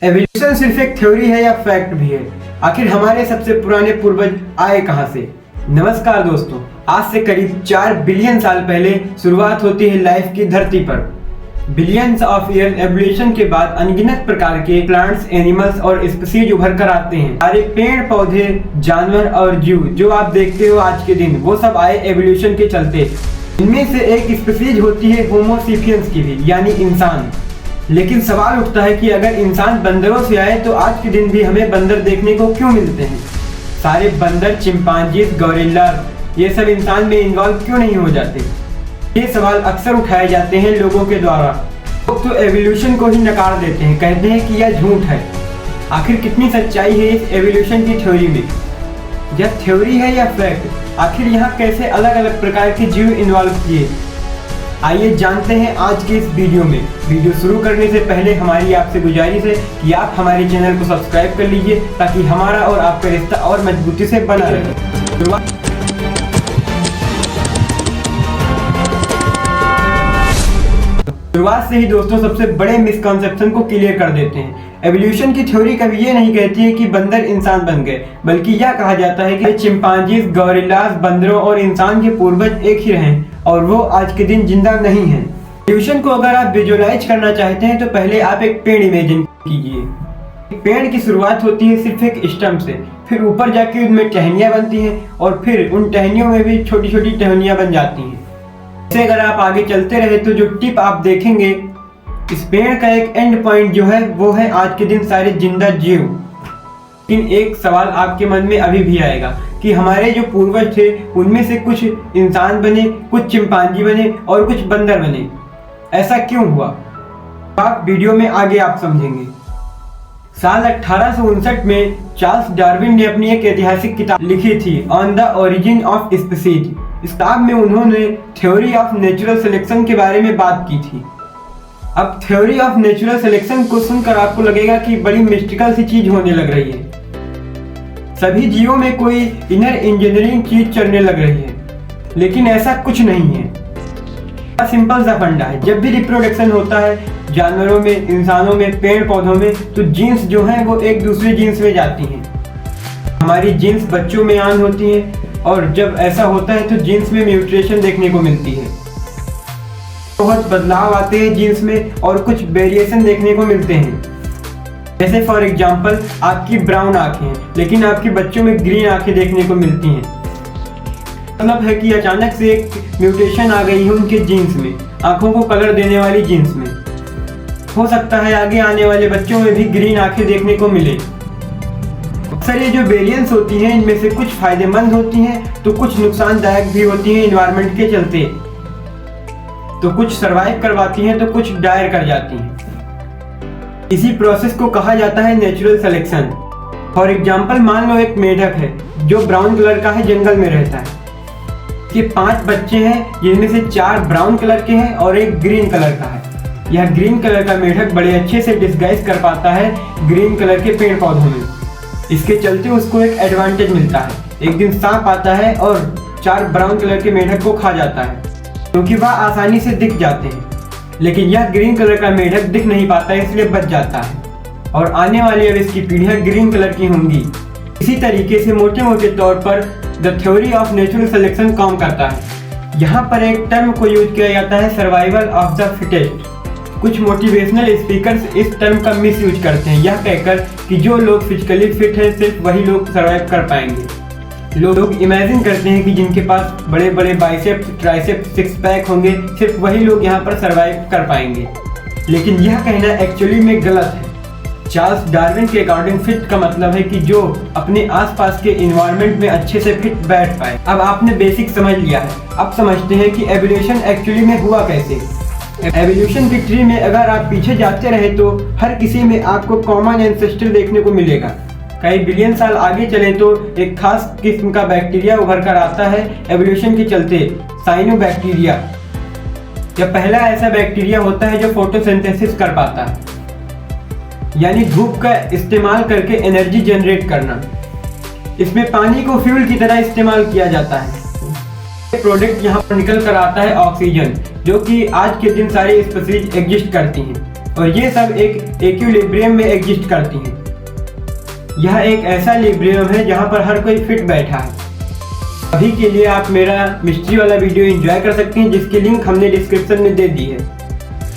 Evolution सिर्फ एक theory है या फैक्ट भी है? आखिर हमारे सबसे पुराने पूर्वज आए कहां से? नमस्कार दोस्तों, आज से करीब 4 बिलियन साल पहले शुरुआत होती है लाइफ की धरती पर। बिलियंस ऑफ ईयर एवोल्यूशन के बाद अनगिनत प्रकार के प्लांट्स, एनिमल्स और स्पीशीज उभर कर आते हैं। सारे पेड़ पौधे, जानवर और जीव जो आप देखते हो आज के दिन, वो सब आए एवोल्यूशन के चलते। इनमें से एक स्पीशीज होती है होमो सेपियंस की भी, यानी इंसान। लेकिन सवाल उठता है कि अगर इंसान बंदरों से आए तो आज के दिन भी हमें बंदर देखने को क्यों मिलते हैं? सारे बंदर, चिंपांजीज, गोरिल्ला, ये सब इंसान में इन्वॉल्व क्यों नहीं हो जाते? ये सवाल अक्सर उठाए जाते हैं लोगों के द्वारा। लोग तो एवोल्यूशन को ही नकार देते हैं, कहते हैं कि यह झूठ है। आखिर कितनी सच्चाई है इस एवोल्यूशन की थ्योरी में? यह थ्योरी है या फैक्ट? आखिर यहाँ कैसे अलग अलग प्रकार के जीव इन्वॉल्व किए? आइए जानते हैं आज के इस वीडियो में। वीडियो शुरू करने से पहले हमारी आपसे गुजारिश है कि आप हमारे चैनल को सब्सक्राइब कर लीजिए ताकि हमारा और आपका रिश्ता और मजबूती से बना रहे। शुरुआत से ही दोस्तों सबसे बड़े मिसकंसेप्शन को क्लियर कर देते हैं। एवोल्यूशन की थ्योरी कभी ये नहीं कहती है कि बंदर इंसान बन गए, बल्कि यह कहा जाता है कि चिंपांजीज, गोरिल्लास, बंदरों और इंसान के पूर्वज एक ही रहे और वो आज के दिन जिंदा नहीं हैं। एवोल्यूशन को अगर आप विजुअलाइज करना चाहते हैं तो पहले आप एक पेड़ इमेजिन कीजिए। एक पेड़ की शुरुआत होती है सिर्फ एक स्टम्प से, फिर ऊपर जाके उनमें टहनियाँ बनती हैं और फिर उन टहनियों में भी छोटी छोटी टहनियाँ बन जाती हैं। इससे अगर आप आगे चलते रहे तो जो टिप आप देखेंगे, इस पेड़ का एक एंड पॉइंट जो है वो है आज के दिन सारे जिंदा जीव। लेकिन एक सवाल आपके मन में अभी भी आएगा कि हमारे जो पूर्वज थे उनमें से कुछ इंसान बने, कुछ चिंपांजी बने और कुछ बंदर बने। ऐसा क्यों हुआ? आप वीडियो में आगे आप समझेंगे। साल 1859 में चार्ल्स डार्विन ने अपनी एक ऐतिहासिक किताब लिखी थी, on the origin of species. इस किताब में उन्होंने थ्योरी ऑफ नेचुरल सिलेक्शन के बारे में बात की थी। अब थ्योरी ऑफ नेचुरल सिलेक्शन को सुनकर आपको लगेगा कि बड़ी मिस्टिकल सी चीज होने लग रही है। सभी जीवों में कोई इनर इंजीनियरिंग चीज चलने लग रही है, लेकिन ऐसा कुछ नहीं है। सिंपल सा फंडा है, जब भी रिप्रोडक्शन होता है जानवरों में, इंसानों में, पेड़ पौधों में, तो जीन्स जो हैं वो एक दूसरे जीन्स में जाती हैं। हमारी जीन्स बच्चों में आन होती हैं और जब ऐसा होता है तो जीन्स में म्यूटेशन देखने को मिलती है। बहुत बदलाव आते हैं जीन्स में और कुछ वेरिएशन देखने को मिलते हैं। जैसे फॉर एग्जांपल आपकी ब्राउन आंखें हैं लेकिन आपके बच्चों में ग्रीन आंखें देखने को मिलती हैं। मतलब है कि अचानक से एक म्यूटेशन आ गई है उनके जीन्स में, आंखों को कलर देने वाली जीन्स में। हो सकता है आगे आने वाले बच्चों में भी ग्रीन आंखें देखने को मिले। अक्सर ये जो वेरिएंस होती हैं इनमें से कुछ फायदेमंद होती हैं तो कुछ नुकसानदायक भी होती हैं एनवायरनमेंट के चलते। तो कुछ सरवाइव करवाती हैं तो कुछ डायर कर जाती हैं। इसी प्रोसेस को कहा जाता है नेचुरल सिलेक्शन। फॉर एग्जांपल मान लो एक मेढक है जो ब्राउन कलर का है, जंगल में रहता है। ये 5 बच्चे हैं जिनमें से 4 ब्राउन कलर के हैं और एक ग्रीन कलर का है। यह ग्रीन कलर का मेढक बड़े अच्छे से डिस्गाइज कर पाता है ग्रीन कलर के पेड़ पौधों में। इसके चलते उसको एक एडवांटेज मिलता है। एक दिन सांप आता है और 4 ब्राउन कलर के मेढक को खा जाता है क्योंकि वह आसानी से दिख जाते हैं, लेकिन यह ग्रीन कलर का मेढक दिख नहीं पाता इसलिए बच जाता है और आने वाली अब इसकी पीढ़ियां ग्रीन कलर की होंगी। इसी तरीके से मोटे मोटे तौर पर the theory of natural selection काम करता है। यहाँ पर एक टर्म को यूज किया जाता है, सर्वाइवल ऑफ द फिटेस्ट। कुछ मोटिवेशनल स्पीकर्स इस टर्म का मिस यूज करते हैं, यह कहकर कि जो लोग फिजिकली फिट हैं सिर्फ वही लोग सर्वाइव कर पाएंगे। लोग इमेजिन करते हैं कि जिनके पास बड़े बड़े बाइसेप्स, ट्राइसेप्स, 6 पैक होंगे, सिर्फ वही लोग यहाँ पर सर्वाइव कर पाएंगे। लेकिन यह कहना एक्चुअली में गलत है। चार्ल्स डार्विन के अकॉर्डिंग फिट का मतलब है कि जो अपने आसपास के एनवायरनमेंट में अच्छे से फिट बैठ पाए। अब आपने बेसिक समझ लिया है, अब समझते हैं कि एवोल्यूशन एक्चुअली में हुआ कैसे। एवोल्यूशन की ट्री में अगर आप पीछे जाते रहे तो हर किसी में आपको कॉमन एंसेस्टर देखने को मिलेगा। कई बिलियन साल आगे चले तो एक खास किस्म का बैक्टीरिया उभर कर आता है एवोल्यूशन के चलते, साइनोबैक्टीरिया। यह पहला ऐसा बैक्टीरिया होता है जो फोटोसिंथेसिस कर पाता है, यानी धूप का इस्तेमाल करके एनर्जी जनरेट करना। इसमें पानी को फ्यूल की तरह इस्तेमाल किया जाता है। प्रोडक्ट यहाँ पर निकल कर आता है ऑक्सीजन, जो कि आज के दिन सारी स्पीशीज एग्जिस्ट करती हैं। और ये सब एक इक्विलिब्रियम में एग्जिस्ट करती हैं। यह एक ऐसा लिब्रियम है जहाँ पर हर कोई फिट बैठा है। अभी के लिए आप मेरा मिस्ट्री वाला वीडियो एंजॉय कर सकते हैं, जिसकी लिंक हमने डिस्क्रिप्शन में दे दी है।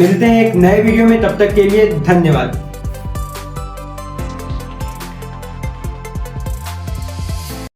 मिलते हैं एक नए वीडियो में, तब तक के लिए धन्यवाद।